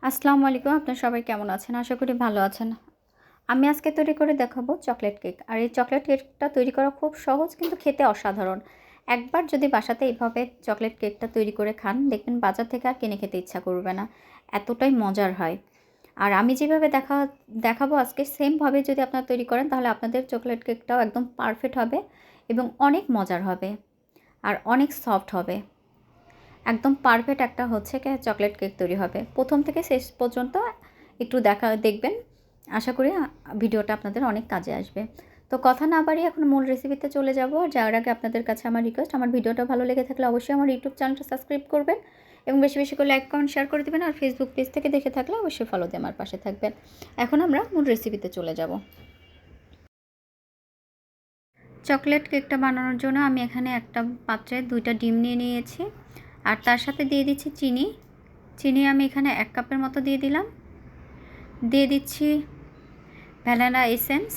আসসালামু আলাইকুম। আপনারা সবাই কেমন আছেন? আশা করি ভালো আছেন। আমি আজকে তৈরি করে দেখাবো চকলেট কেক। আর এই চকলেট কেকটা তৈরি করা খুব সহজ কিন্তু খেতে অসাধারণ। একবার যদি বাসাতে এইভাবে চকলেট কেকটা তৈরি করে খান, দেখবেন বাজার থেকে আর কিনে খেতে ইচ্ছা করবে না। এতটাই মজার হয়। আর আমি যেভাবে দেখাবো আজকে সেমভাবে যদি আপনারা তৈরি করেন তাহলে আপনাদের চকলেট কেকটাও একদম পারফেক্ট হবে এবং অনেক মজার হবে আর অনেক সফট হবে। একদম পারফেক্ট একটা হচ্ছে চকলেট কেক তৈরি হবে। প্রথম থেকে শেষ পর্যন্ত একটু দেখবেন। আশা করি ভিডিওটা আপনাদের অনেক কাজে আসবে। তো কথা না বাড়িয়ে এখন মূল রেসিপিতে চলে যাব। আর যাওয়ার আগে আপনাদের কাছে আমার রিকোয়েস্ট, আমার ভিডিওটা ভালো লেগে থাকলে অবশ্যই আমার ইউটিউব চ্যানেলটা সাবস্ক্রাইব করবেন এবং বেশি বেশি করে লাইক কমেন্ট শেয়ার করে দেবেন। আর ফেসবুক পেজ থেকে দেখে থাকলে অবশ্যই ফলো দিয়ে আমার পাশে থাকবেন। এখন আমরা মূল রেসিপিতে চলে যাব। চকলেট কেকটা বানানোর জন্য আমি এখানে একটা পাত্রে 2টা ডিম নিয়ে নিয়েছি আর তার সাথে দিয়ে দিচ্ছি চিনি। চিনি আমি এখানে 1 কাপের মতো দিয়ে দিলাম। দিয়ে দিচ্ছি ভ্যানিলা এসেন্স।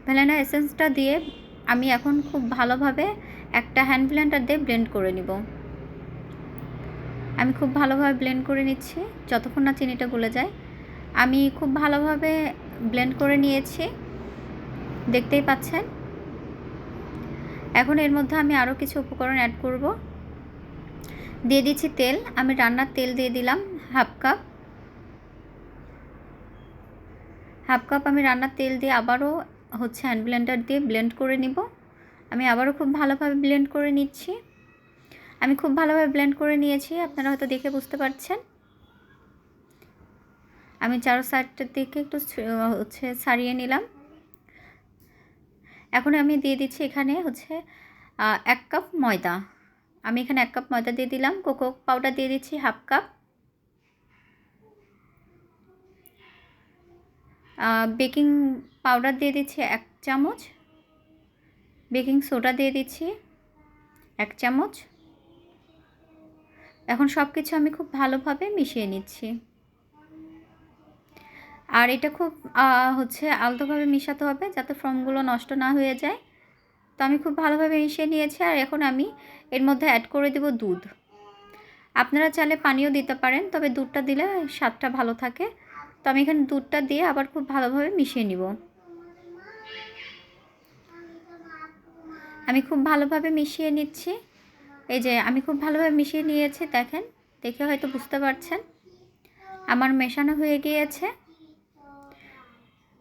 ভ্যানিলা এসেন্সটা দিয়ে আমি এখন খুব ভালোভাবে একটা হ্যান্ড ব্লেন্ডার দিয়ে ব্লেন্ড করে নিব। আমি খুব ভালোভাবে ব্লেন্ড করে নিচ্ছি যতক্ষণ না চিনিটা গলে যায়। আমি খুব ভালোভাবে ব্লেন্ড করে নিয়েছি, দেখতেই পাচ্ছেন। এখন এর মধ্যে আমি আরও কিছু উপকরণ অ্যাড করব। দিয়ে দিচ্ছি তেল। আমি রান্নার তেল দিয়ে দিলাম হাফ কাপ। আমি রান্নার তেল দিয়ে আবারও হ্যান্ড ব্লেন্ডার দিয়ে ব্লেন্ড করে নিব। আমি আবারও খুব ভালোভাবে ব্লেন্ড করে নিচ্ছি। আমি খুব ভালোভাবে ব্লেন্ড করে নিয়েছি, আপনারা হয়তো দেখে বুঝতে পারছেন। আমি চারো সাইডটার দিকে একটু ছাড়িয়ে নিলাম। এখন আমি দিয়ে দিচ্ছি এখানে 1 কাপ ময়দা। আমি এখানে 1 কাপ ময়দা দিয়ে দিলাম। কোকো পাউডার দিয়ে দিচ্ছি হাফ কাপ। বেকিং পাউডার দিয়ে দিচ্ছি 1 চামচ। বেকিং সোডা দিয়ে দিচ্ছি 1 চামচ। এখন সব কিছু আমি খুব ভালোভাবে মিশিয়ে নিচ্ছি। আর এটা খুব আলতোভাবে মিশাতে হবে যাতে ফর্মগুলো নষ্ট না হয়ে যায়। তো আমি খুব ভালোভাবে মিশিয়ে নিয়েছি। আর এখন আমি এর মধ্যে অ্যাড করে দেব দুধ। আপনারা চাইলে পানিও দিতে পারেন, তবে দুধটা দিলে স্বাদটা ভালো থাকে। তো আমি এখানে দুধটা দিয়ে আবার খুব ভালোভাবে মিশিয়ে নিব। আমি খুব ভালোভাবে মিশিয়ে নিচ্ছি। এই যে আমি খুব ভালোভাবে মিশিয়ে নিয়েছি, দেখেন, দেখে হয়তো বুঝতে পারছেন আমার মেশানো হয়ে গিয়েছে।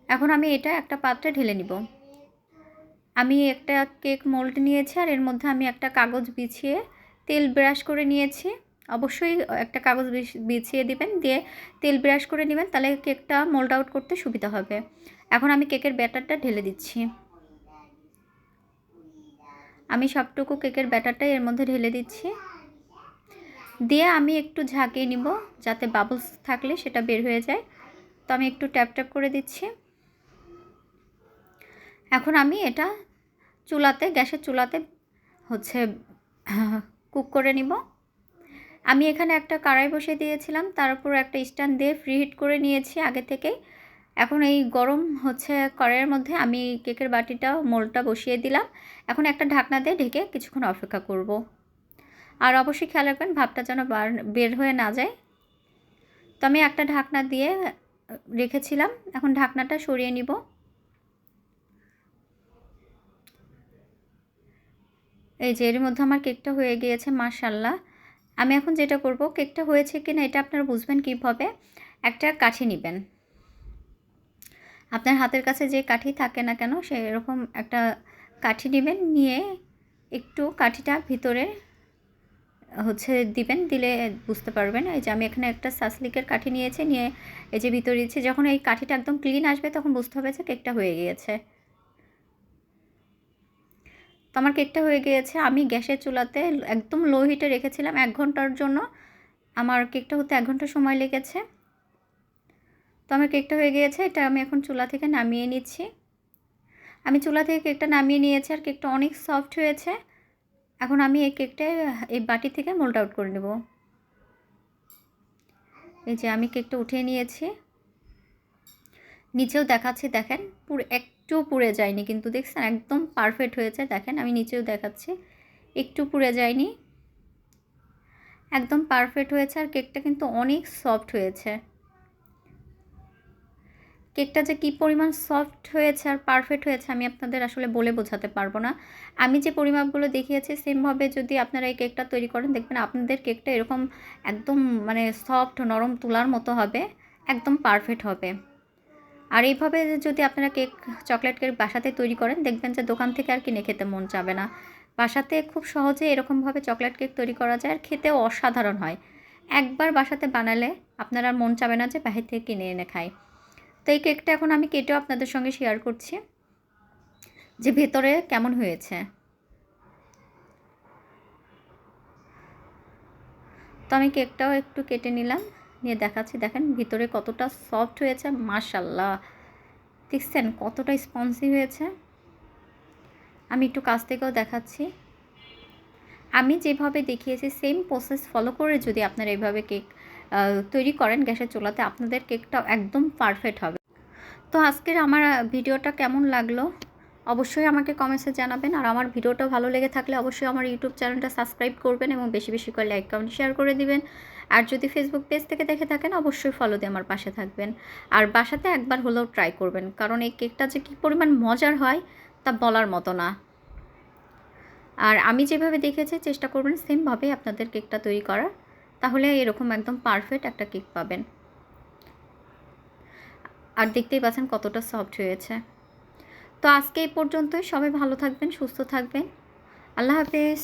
এখন আমি এটা একটা পাত্রে ঢেলে নিব। আমি একটা কেক মোল্ড নিয়েছি আর এর মধ্যে আমি একটা কাগজ বিছিয়ে তেল ব্রাশ করে নিয়েছি। অবশ্যই একটা কাগজ বিছিয়ে দিবেন, দিয়ে তেল ব্রাশ করে নেবেন, তাহলে কেকটা মোল্ড আউট করতে সুবিধা হবে। এখন আমি কেকের ব্যাটারটা ঢেলে দিচ্ছি। আমি সবটুকু কেকের ব্যাটারটা এর মধ্যে ঢেলে দিচ্ছি। দিয়ে আমি একটু ঝাঁকিয়ে নিব যাতে বাবলস থাকলে সেটা বের হয়ে যায়। তো আমি একটু ট্যাপ ট্যাপ করে দিচ্ছি। এখন আমি এটা গ্যাসের চুলাতে কুক করে নিব। আমি এখানে একটা কড়াই বসিয়ে দিয়েছিলাম, তার উপর একটা স্ট্যান্ড দিয়ে ফ্রি হিট করে নিয়েছি আগে থেকেই। এখন এই গরম কড়াইয়ের মধ্যে আমি কেকের বাটিটা মোল্ডটা বসিয়ে দিলাম। এখন একটা ঢাকনা দিয়ে ঢেকে কিছুক্ষণ অপেক্ষা করব। আর অবশ্যই খেয়াল রাখবেন ভাপটা যেন বের হয়ে না যায়। তো আমি একটা ঢাকনা দিয়ে রেখেছিলাম, এখন ঢাকনাটা সরিয়ে নিব। এই যে এর মধ্যে আমার কেকটা হয়ে গিয়েছে, মাশাআল্লাহ। আমি এখন যেটা করব, কেকটা হয়েছে কিনা এটা আপনারা বুঝবেন কীভাবে। একটা কাঠি নেবেন, আপনার হাতের কাছে যে কাঠি থাকে না কেন সেরকম একটা কাঠি নেবেন, নিয়ে একটু কাঠিটা ভিতরে দিবেন, দিলে বুঝতে পারবেন। এই যে আমি এখানে একটা সাসলিকের কাঠি নিয়েছি, নিয়ে এই যে ভিতরে দিচ্ছি। যখন এই কাঠিটা একদম ক্লিন আসবে তখন বুঝতে হবে যে কেকটা হয়ে গিয়েছে। তো আমার কেকটা হয়ে গিয়েছে। আমি গ্যাসের চুলাতে একদম লো হিটে রেখেছিলাম 1 ঘন্টার জন্য। আমার কেকটা হতে 1 ঘন্টা সময় লেগেছে। তো আমার কেকটা হয়ে গিয়েছে, এটা আমি এখন চুলা থেকে নামিয়ে নিচ্ছি। আমি চুলা থেকে কেকটা নামিয়ে নিয়েছি আর কেকটা অনেক সফট হয়েছে। এখন আমি এই কেকটা এই বাটি থেকে মোল্ড আউট করে নেব। এই যে আমি কেকটা উঠিয়ে নিয়েছি, নিচেও দেখাচ্ছি, দেখেন একটু পুড়ে যায়নি কিন্তু, দেখছেন একদম পারফেক্ট হয়েছে। দেখেন আমি নিচেও দেখাচ্ছি, একটু পুড়ে যায়নি। একদম পারফেক্ট হয়েছে আর কেকটা কিন্তু অনেক সফট হয়েছে। কেকটা যে কী পরিমাণ সফট হয়েছে আর পারফেক্ট হয়েছে আমি আপনাদের আসলে বলে বোঝাতে পারবো না। আমি যে পরিমাপগুলো দেখিয়েছি সেমভাবে যদি আপনারা এই কেকটা তৈরি করেন দেখবেন আপনাদের কেকটা এরকম একদম মানে সফট নরম তুলার মতো হবে, একদম পারফেক্ট হবে। আর এইভাবে যদি আপনারা চকলেট কেক বাসাতে তৈরি করেন দেখবেন যে দোকান থেকে আর কিনে খেতে মন চাবে না। বাসাতে খুব সহজে এরকমভাবে চকলেট কেক তৈরি করা যায় আর খেতেও অসাধারণ হয়। একবার বাসাতে বানালে আপনার আর মন চাবে না যে বাহির থেকে কিনে এনে খাই। তো এই কেকটা এখন আমি কেটেও আপনাদের সঙ্গে শেয়ার করছি যে ভেতরে কেমন হয়েছে। তো আমি কেকটাও একটু কেটে নিলাম, নিয়ে দেখাচ্ছি। দেখেন ভিতরে কতটা সফট হয়েছে, মাশাআল্লাহ। দেখছেন কতটা স্পঞ্জি হয়েছে। আমি একটু কাছ থেকেও দেখাচ্ছি। আমি যেভাবে দেখিয়েছি সেম প্রসেস ফলো করে যদি আপনারা এইভাবে কেক তৈরি করেন গ্যাসের চুলাতে আপনাদের কেকটাও একদম পারফেক্ট হবে। তো আজকের আমার ভিডিওটা কেমন লাগলো অবশ্যই আমাকে কমেন্টসে জানাবেন। আর আমার ভিডিওটা ভালো লেগে থাকলে অবশ্যই আমার ইউটিউব চ্যানেলটা সাবস্ক্রাইব করবেন এবং বেশি বেশি করে লাইক কমেন্ট শেয়ার করে দিবেন। আর যদি ফেসবুক পেজ থেকে দেখে থাকেন অবশ্যই ফলো দিয়ে আমার পাশে থাকবেন। আর বাসাতে একবার হলেও ট্রাই করবেন, কারণ এই কেকটা যে কী পরিমাণ মজার হয় তা বলার মতো না। আর আমি যেভাবে দেখেছি চেষ্টা করবেন সেমভাবে আপনাদের কেকটা তৈরি করার, তাহলে এরকম একদম পারফেক্ট একটা কেক পাবেন। আর দেখতেই পাচ্ছেন কতটা সফট হয়েছে। তো আজকে এই পর্যন্তই। সবাই ভালো থাকবেন, সুস্থ থাকবেন। আল্লাহ হাফেজ।